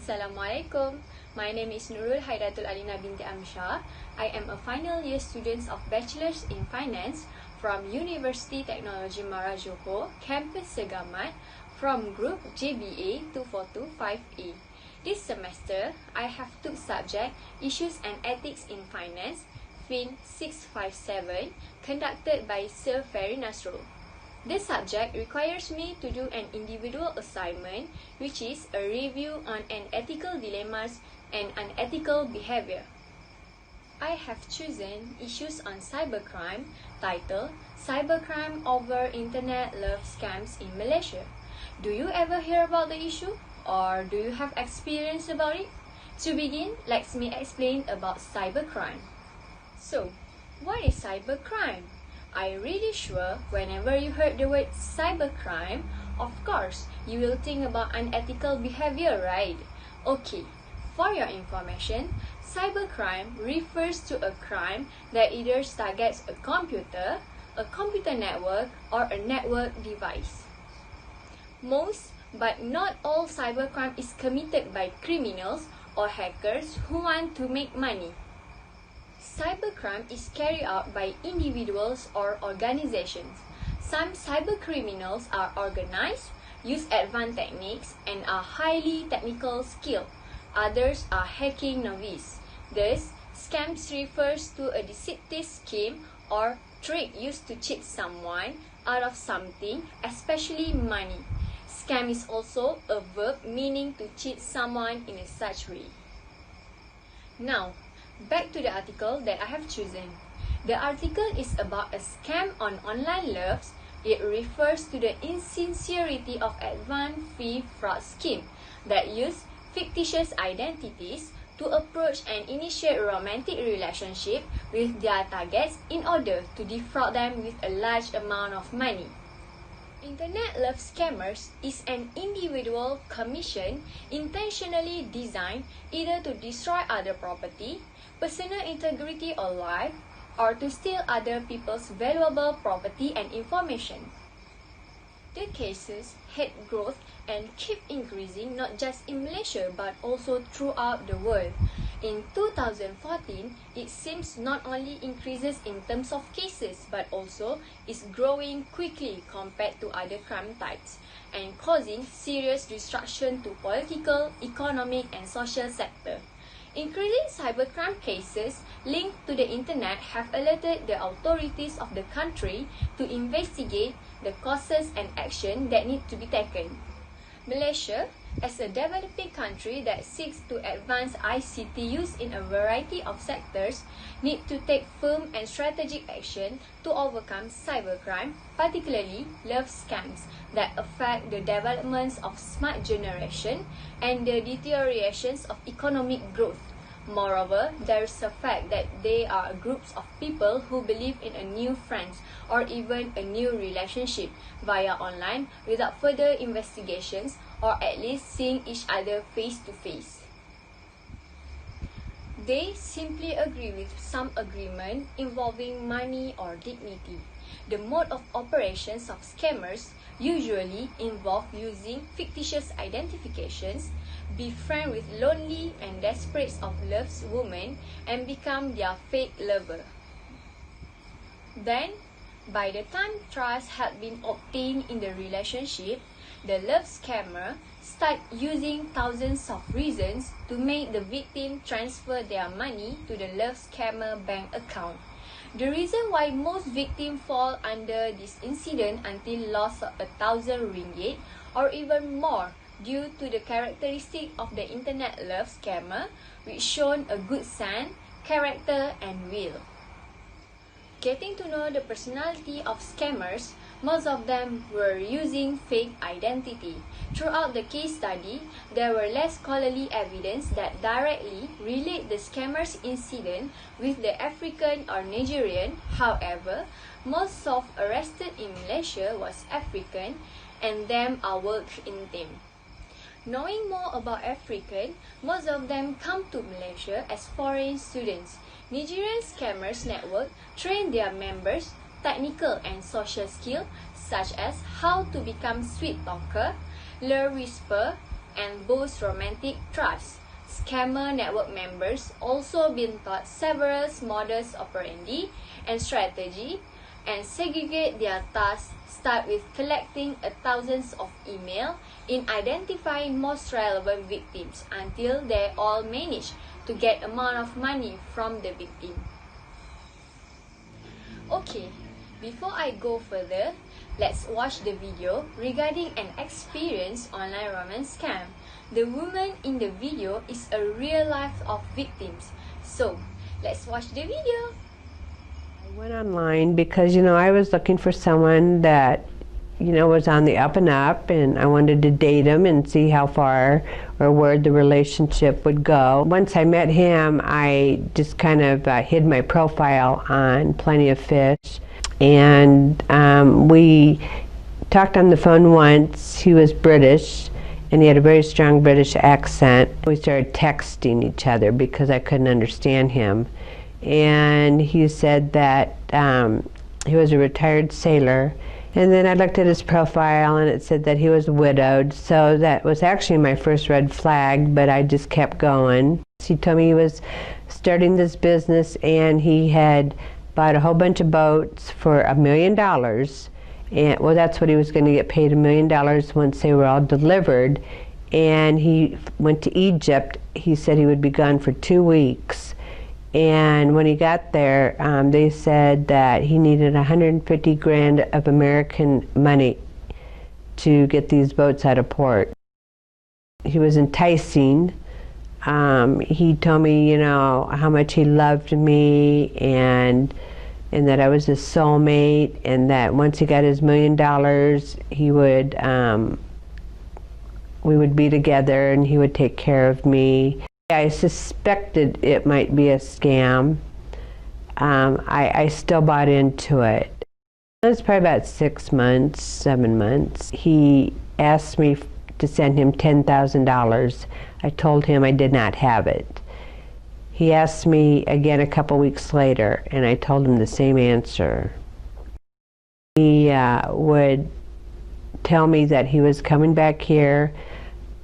Assalamualaikum. My name is Nurul Haidatul Alina binti Amsyah. I am a final year student of Bachelor's in Finance from University Technology Mara Johor, Campus Segamat, from Group JBA 2425A. This semester, I have took subject Issues and Ethics in Finance, FIN657, conducted by Sir Ferry Nasrul. This subject requires me to do an individual assignment, which is a review on ethical dilemmas and unethical behavior. I have chosen Issues on Cybercrime, titled Cybercrime over Internet Love Scams in Malaysia. Do you ever hear about the issue? Or do you have experience about it? To begin, let me explain about cybercrime. So, what is cybercrime? I'm really sure whenever you heard the word cybercrime, of course, you will think about unethical behavior, right? Okay, for your information, cybercrime refers to a crime that either targets a computer network, or a network device. Most, but not all cybercrime is committed by criminals or hackers who want to make money. Cybercrime is carried out by individuals or organizations. Some cybercriminals are organized, use advanced techniques, and are highly technical skilled. Others are hacking novice. Thus, scams refers to a deceptive scheme or trick used to cheat someone out of something, especially money. Scam is also a verb meaning to cheat someone in such way. Now, back to the article that I have chosen. The article is about a scam on online loves. It refers to the insincerity of advanced fee fraud scheme that use fictitious identities to approach and initiate romantic relationship with their targets in order to defraud them with a large amount of money. Internet love scammers is an individual commission intentionally designed either to destroy other property, personal integrity or life, or to steal other people's valuable property and information. The cases had growth and keep increasing not just in Malaysia but also throughout the world. In 2014, it seems not only increases in terms of cases but also is growing quickly compared to other crime types and causing serious disruption to political, economic and social sector. Increasing cybercrime cases linked to the internet have alerted the authorities of the country to investigate the causes and action that need to be taken. Malaysia, as a developing country that seeks to advance ICT use in a variety of sectors, need to take firm and strategic action to overcome cybercrime, particularly love scams that affect the developments of smart generation and the deteriorations of economic growth. Moreover, there is the fact that they are groups of people who believe in a new friends or even a new relationship via online without further investigations or at least seeing each other face to face. They simply agree with some agreement involving money or dignity. The mode of operations of scammers usually involve using fictitious identifications, befriend with lonely and desperate of loves women and become their fake lover. Then, by the time trust had been obtained in the relationship, the love scammer start using thousands of reasons to make the victim transfer their money to the love scammer bank account. The reason why most victims fall under this incident until loss of 1,000 ringgit or even more due to the characteristic of the internet love scammer, which shown a good sense, character and will. Getting to know the personality of scammers, most of them were using fake identity. Throughout the case study, there were less scholarly evidence that directly relate the scammer's incident with the African or Nigerian. However, most of arrested in Malaysia was African and them are worked in team. Knowing more about African, most of them come to Malaysia as foreign students. Nigerian scammers network train their members technical and social skills such as how to become sweet talker, lure whisper, and boast romantic trust. Scammer network members also been taught several modus operandi and strategy and segregate their tasks. Start with collecting thousands of emails in identifying most relevant victims until they all manage to get amount of money from the victim. Okay, before I go further, let's watch the video regarding an experienced online romance scam. The woman in the video is a real life of victims. So, let's watch the video. I went online because, I was looking for someone that, was on the up and up, and I wanted to date him and see how far or where the relationship would go. Once I met him, I just kind of hid my profile on Plenty of Fish, and we talked on the phone once. He was British, and he had a very strong British accent. We started texting each other because I couldn't understand him. And he said that he was a retired sailor. And then I looked at his profile and it said that he was widowed. So that was actually my first red flag, but I just kept going. He told me he was starting this business and he had bought a whole bunch of boats for $1 million. And well, that's what he was going to get paid, $1 million once they were all delivered. And he went to Egypt. He said he would be gone for 2 weeks. And when he got there, they said that he needed 150 grand of American money to get these boats out of port. He was enticing. He told me, how much he loved me and that I was his soulmate, and that once he got his $1 million, he would, we would be together and he would take care of me. I suspected it might be a scam. I still bought into it. It was probably about 6 months, 7 months. He asked me to send him $10,000. I told him I did not have it. He asked me again a couple weeks later, and I told him the same answer. He would tell me that he was coming back here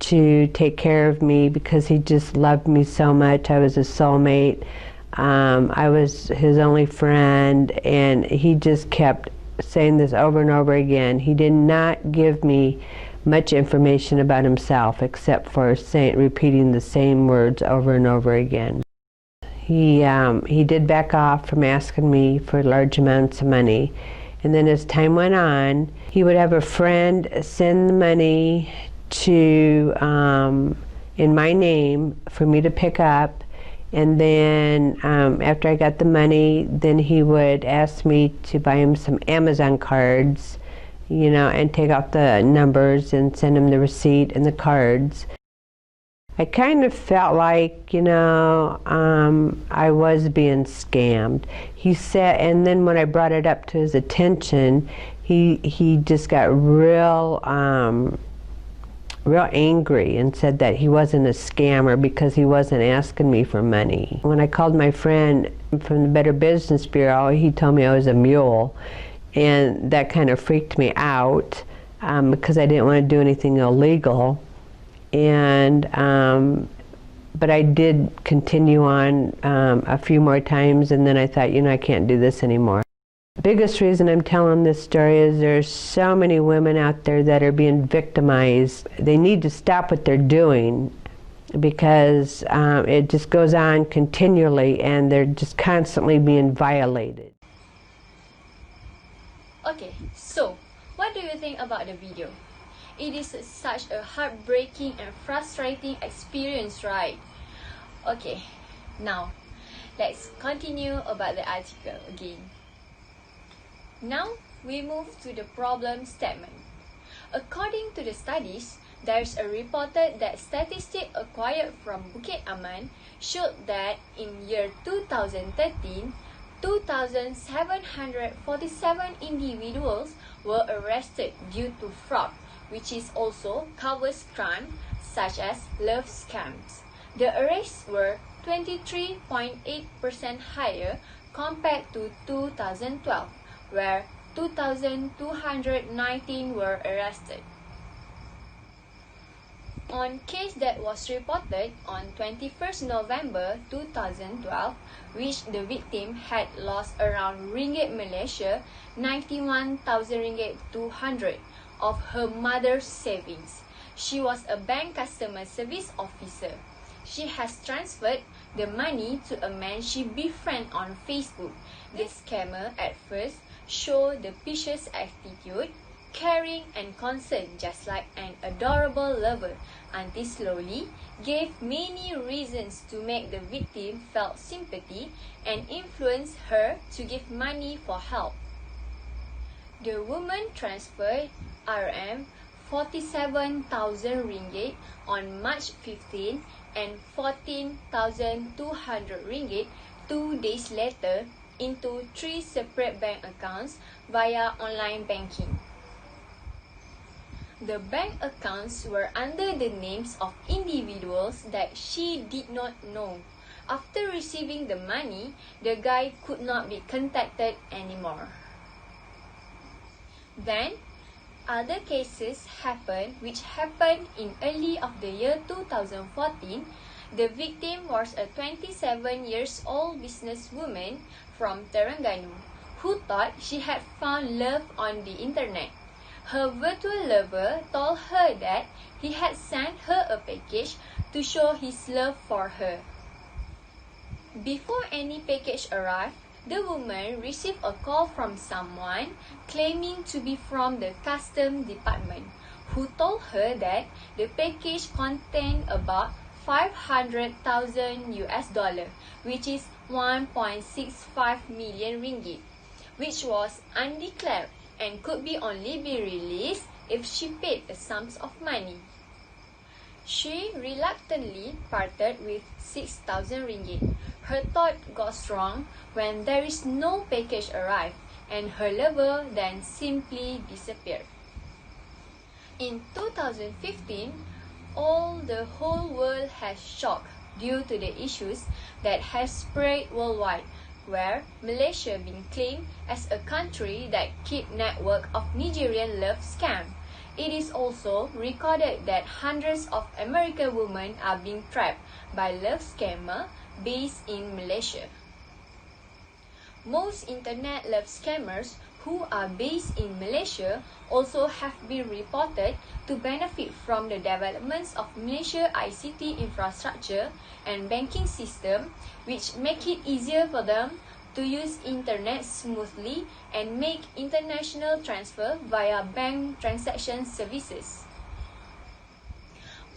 to take care of me because he just loved me so much. I was his soulmate. I was his only friend, and he just kept saying this over and over again. He did not give me much information about himself except for repeating the same words over and over again. He did back off from asking me for large amounts of money, and then as time went on, he would have a friend send the money to in my name for me to pick up, and then after I got the money, then he would ask me to buy him some Amazon cards, and take out the numbers and send him the receipt and the cards. I kind of felt like, I was being scammed. He said, and then when I brought it up to his attention, he just got real angry and said that he wasn't a scammer because he wasn't asking me for money. When I called my friend from the Better Business Bureau, he told me I was a mule, and that kind of freaked me out because I didn't want to do anything illegal. And but I did continue on a few more times, and then I thought, I can't do this anymore. The biggest reason I'm telling this story is there's so many women out there that are being victimized. They need to stop what they're doing because it just goes on continually and they're just constantly being violated. Okay, so what do you think about the video? It is such a heartbreaking and frustrating experience, right? Okay, now let's continue about the article again. Now we move to the problem statement. According to the studies, there is a reported that statistics acquired from Bukit Aman showed that in year 2013, 2,747 individuals were arrested due to fraud, which is also covers crime such as love scams. The arrests were 23.8% higher compared to 2012, where 2,219 were arrested. On case that was reported on 21st November 2012, which the victim had lost around ringgit Malaysia 91,000 ringgit 200 of her mother's savings. She was a bank customer service officer. She has transferred the money to a man she befriended on Facebook. The scammer at first showed the precious attitude, caring and concern just like an adorable lover, until slowly gave many reasons to make the victim felt sympathy and influence her to give money for help. The woman transferred Rm 47,000 ringgit on March 15 and 14,200 ringgit 2 days later into 3 separate bank accounts via online banking. The bank accounts were under the names of individuals that she did not know. After receiving the money, the guy could not be contacted anymore. Then, other cases happened which happened in early of the year 2014. The victim was a 27 years old businesswoman from Terengganu who thought she had found love on the internet. Her virtual lover told her that he had sent her a package to show his love for her. Before any package arrived, the woman received a call from someone claiming to be from the customs department, who told her that the package contained about 500,000 US dollar, which is 1.65 million ringgit, which was undeclared and could be only be released if she paid a sum of money. She reluctantly parted with 6,000 ringgit. Her thought got strong when there is no package arrived and her lover then simply disappeared. In 2015, the whole world has shocked due to the issues that have spread worldwide, where Malaysia being claimed as a country that keep network of Nigerian love scam. It is also recorded that hundreds of American women are being trapped by love scammer based in Malaysia. Most internet love scammers who are based in Malaysia also have been reported to benefit from the developments of Malaysia ICT infrastructure and banking system, which make it easier for them to use internet smoothly and make international transfer via bank transaction services.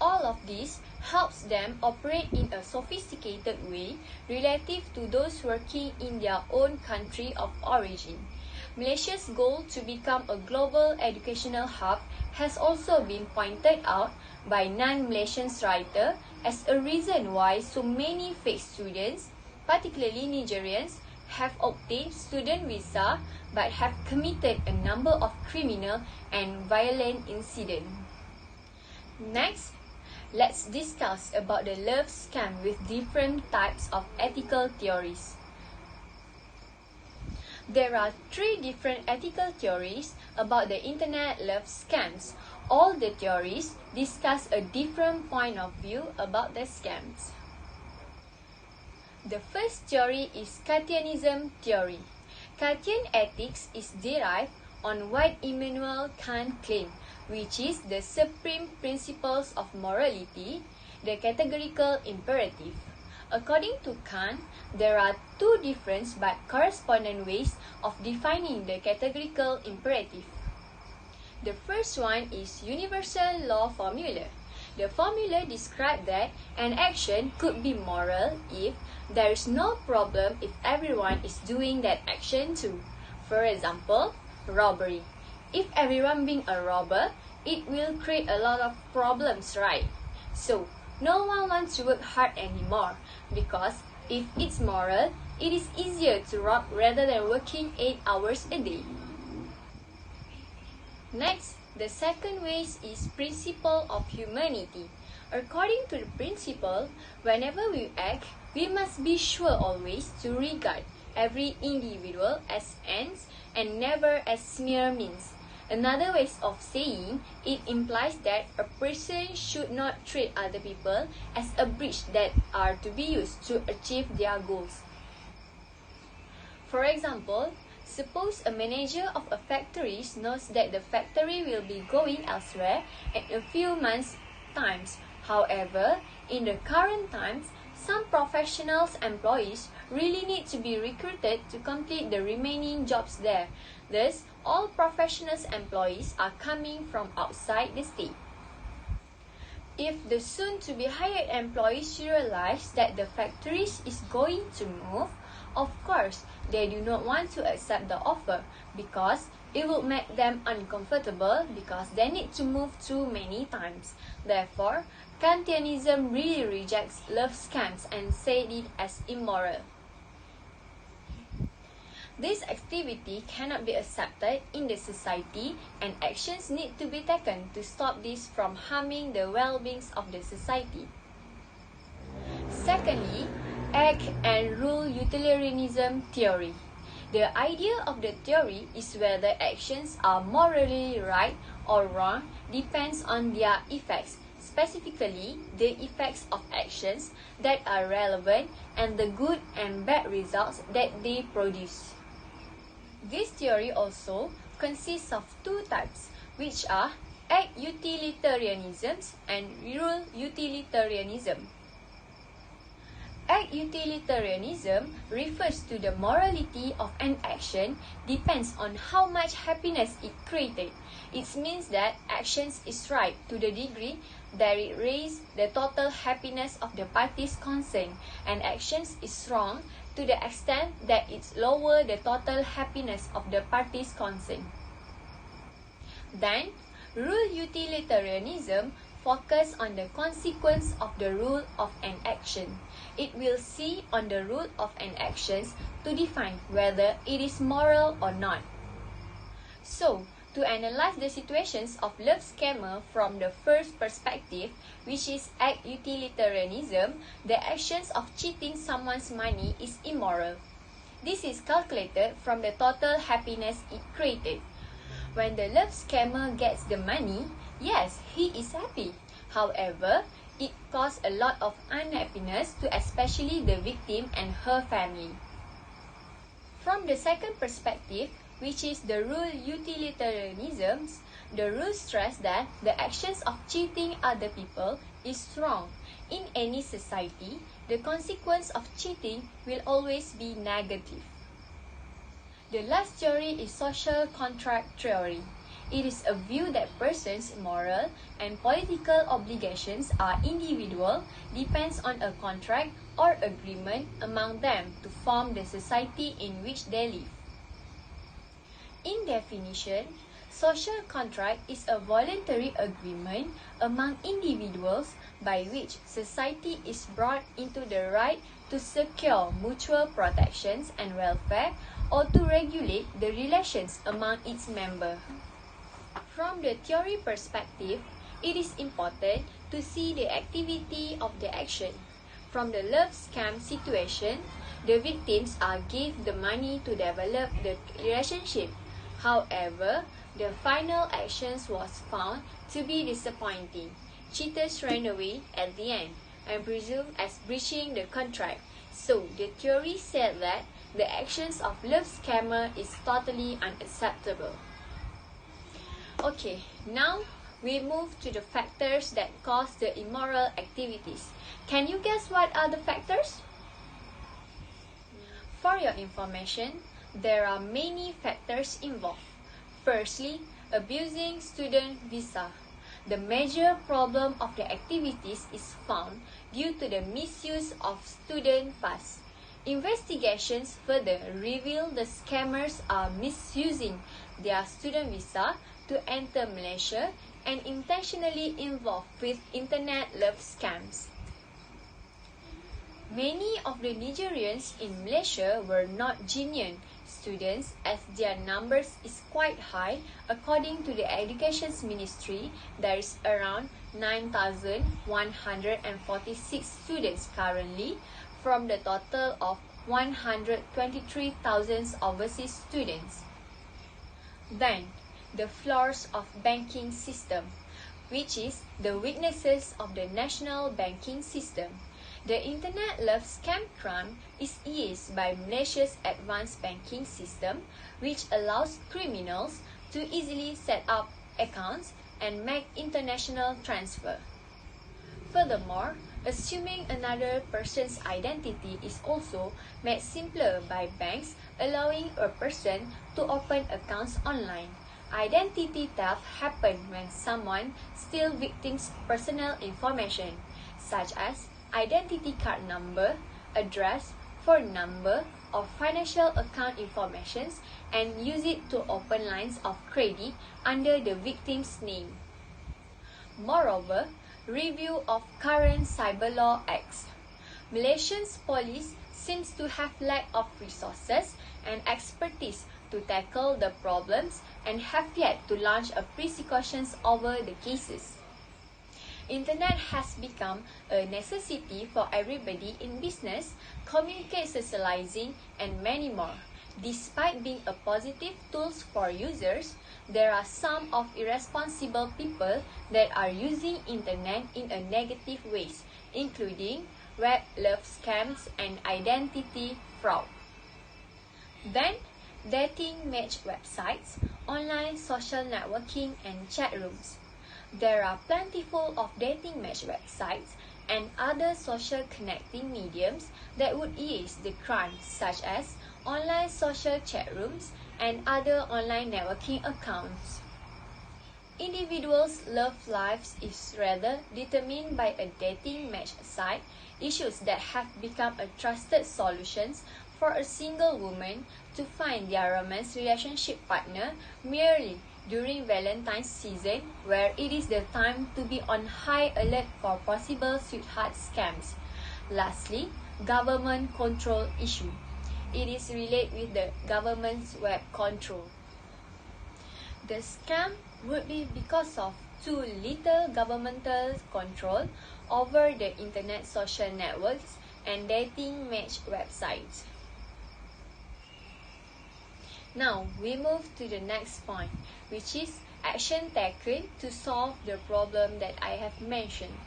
All of this helps them operate in a sophisticated way relative to those working in their own country of origin. Malaysia's goal to become a global educational hub has also been pointed out by non-Malaysian writers as a reason why so many fake students, particularly Nigerians, have obtained student visa but have committed a number of criminal and violent incidents. Next, let's discuss about the love scam with different types of ethical theories. There are 3 different ethical theories about the internet love scams. All the theories discuss a different point of view about the scams. The first theory is Kantianism theory. Kantian ethics is derived on what Immanuel Kant claimed, which is the supreme principles of morality, the categorical imperative. According to Kant, there are 2 different but corresponding ways of defining the categorical imperative. The first one is universal law formula. The formula describes that an action could be moral if there is no problem if everyone is doing that action too. For example, robbery. If everyone being a robber, it will create a lot of problems, right? So, no one wants to work hard anymore because if it's moral, it is easier to rob rather than working 8 hours a day. Next, the second way is principle of humanity. According to the principle, whenever we act, we must be sure always to regard every individual as ends and never as mere means. Another way of saying it implies that a person should not treat other people as a bridge that are to be used to achieve their goals. For example, suppose a manager of a factory knows that the factory will be going elsewhere in a few months' times. However, in the current times, some professionals employees really need to be recruited to complete the remaining jobs there. Thus, all professionals employees are coming from outside the state. If the soon-to-be hired employees realize that the factory is going to move, of course, they do not want to accept the offer because it will make them uncomfortable because they need to move too many times. Therefore, Kantianism really rejects love scams and said it as immoral. This activity cannot be accepted in the society and actions need to be taken to stop this from harming the well-being of the society. Secondly, act and rule utilitarianism theory. The idea of the theory is whether actions are morally right or wrong depends on their effects, specifically the effects of actions that are relevant and the good and bad results that they produce. This theory also consists of two types, which are act utilitarianism and rule utilitarianism. Act utilitarianism refers to the morality of an action depends on how much happiness it created. It means that actions is right to the degree that it raises the total happiness of the parties concerned, and actions is wrong to the extent that it lower the total happiness of the parties concerned. Then, rule utilitarianism focus on the consequence of the rule of an action. It will see on the rule of an action to define whether it is moral or not. So, to analyze the situations of love scammer from the first perspective, which is act utilitarianism, the actions of cheating someone's money is immoral. This is calculated from the total happiness it created. When the love scammer gets the money, yes, he is happy. However, it caused a lot of unhappiness to especially the victim and her family. From the second perspective, which is the rule utilitarianism, the rule stress that the actions of cheating other people is wrong. In any society, the consequence of cheating will always be negative. The last theory is social contract theory. It is a view that persons' moral and political obligations are individual, depends on a contract or agreement among them to form the society in which they live. In definition, social contract is a voluntary agreement among individuals by which society is brought into the right to secure mutual protections and welfare or to regulate the relations among its members. From the theory perspective, it is important to see the activity of the action. From the love scam situation, the victims are given the money to develop the relationship. However, the final actions was found to be disappointing. Cheaters ran away at the end and presumed as breaching the contract. So, the theory said that the actions of love scammer is totally unacceptable. Okay, now we move to the factors that cause the immoral activities. Can you guess what are the factors? For your information, there are many factors involved. Firstly, abusing student visa. The major problem of the activities is found due to the misuse of student pass. Investigations further reveal the scammers are misusing their student visa to enter Malaysia and intentionally involved with internet love scams. Many of the Nigerians in Malaysia were not genuine students as their numbers is quite high. According to the Education Ministry, there is around 9,146 students currently from the total of 123,000 overseas students. Then, the flaws of banking system, which is the weaknesses of the national banking system. The internet love scam crime is eased by Malaysia's advanced banking system, which allows criminals to easily set up accounts and make international transfer. Furthermore, assuming another person's identity is also made simpler by banks, allowing a person to open accounts online. Identity theft happens when someone steals victims' personal information, such as identity card number, address, phone number, or financial account information, and use it to open lines of credit under the victim's name. Moreover, review of current cyber law acts. Malaysia's police seems to have lack of resources and expertise to tackle the problems and have yet to launch a prosecutions over the cases. Internet has become a necessity for everybody in business, communicate, socializing, and many more. Despite being a positive tools for users, there are some of irresponsible people that are using internet in a negative ways, including web love scams and identity fraud. Then, dating match websites, online social networking, and chat rooms. There are plentiful of dating match websites and other social connecting mediums that would ease the crimes such as online social chat rooms and other online networking accounts. Individuals' love lives is rather determined by a dating match site, issues that have become a trusted solutions for a single woman to find their romance relationship partner merely during Valentine's season, where it is the time to be on high alert for possible sweetheart scams. Lastly, government control issue. It is related with the government's web control. The scam would be because of too little governmental control over the internet social networks and dating match websites. Now, we move to the next point, which is action taken to solve the problem that I have mentioned.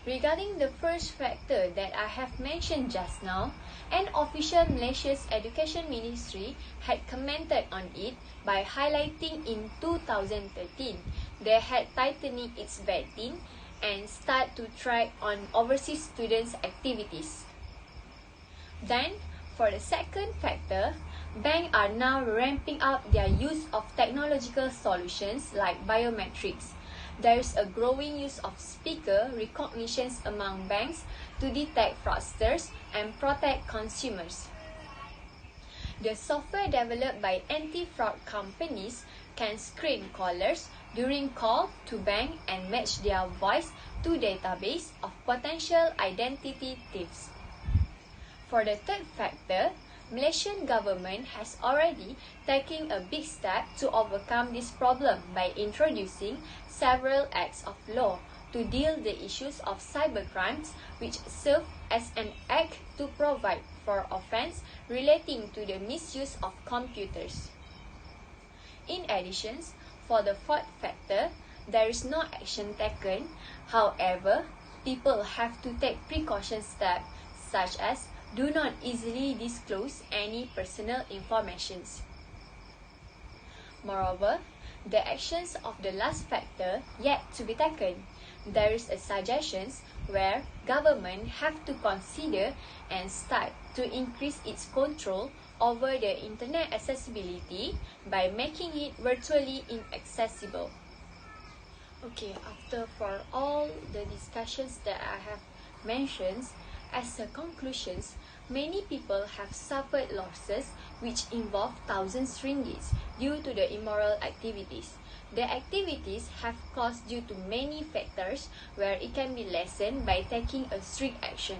Regarding the first factor that I have mentioned just now, an official Malaysia's Education Ministry had commented on it by highlighting in 2013 they had tightened its vetting and start to track on overseas students' activities. Then, for the second factor, banks are now ramping up their use of technological solutions like biometrics. There is a growing use of speaker recognitions among banks to detect fraudsters and protect consumers. The software developed by anti-fraud companies can screen callers during call to bank and match their voice to database of potential identity thieves. For the third factor, Malaysian government has already taken a big step to overcome this problem by introducing several acts of law to deal the issues of cybercrimes, which serve as an act to provide for offence relating to the misuse of computers. In addition, for the fourth factor, there is no action taken. However, people have to take precaution steps such as do not easily disclose any personal information. Moreover, the actions of the last factor yet to be taken. There is a suggestion where government have to consider and start to increase its control over the internet accessibility by making it virtually inaccessible. Okay, after for all the discussions that I have mentioned, as a conclusion, many people have suffered losses which involve thousands ringgits due to the immoral activities. The activities have caused due to many factors where it can be lessened by taking a strict action.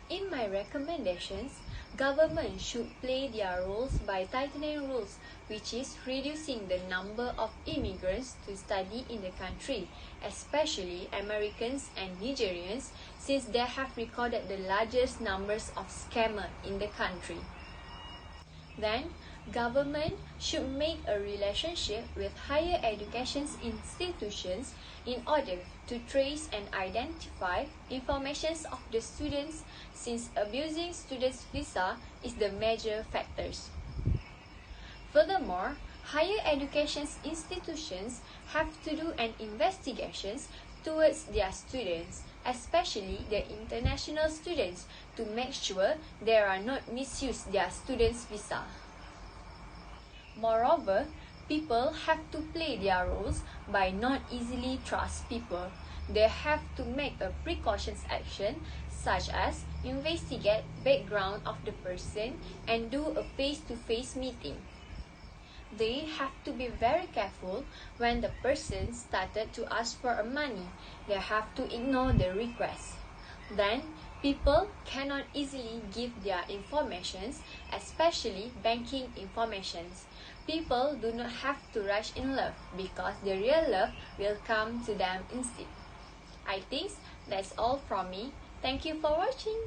In my recommendations, government should play their roles by tightening rules, which is reducing the number of immigrants to study in the country, especially Americans and Nigerians, since they have recorded the largest numbers of scammers in the country. Then, Government should make a relationship with higher education institutions in order to trace and identify information of the students, since abusing students' visa is the major factors. Furthermore, higher education institutions have to do an investigation towards their students, especially the international students, to make sure they are not misuse their students' visa. Moreover, people have to play their roles by not easily trust people. They have to make a precautions action such as investigate background of the person and do a face-to-face meeting. They have to be very careful when the person started to ask for money. They have to ignore the request. Then, people cannot easily give their informations, especially banking informations. People do not have to rush in love because the real love will come to them instead. I think that's all from me. Thank you for watching.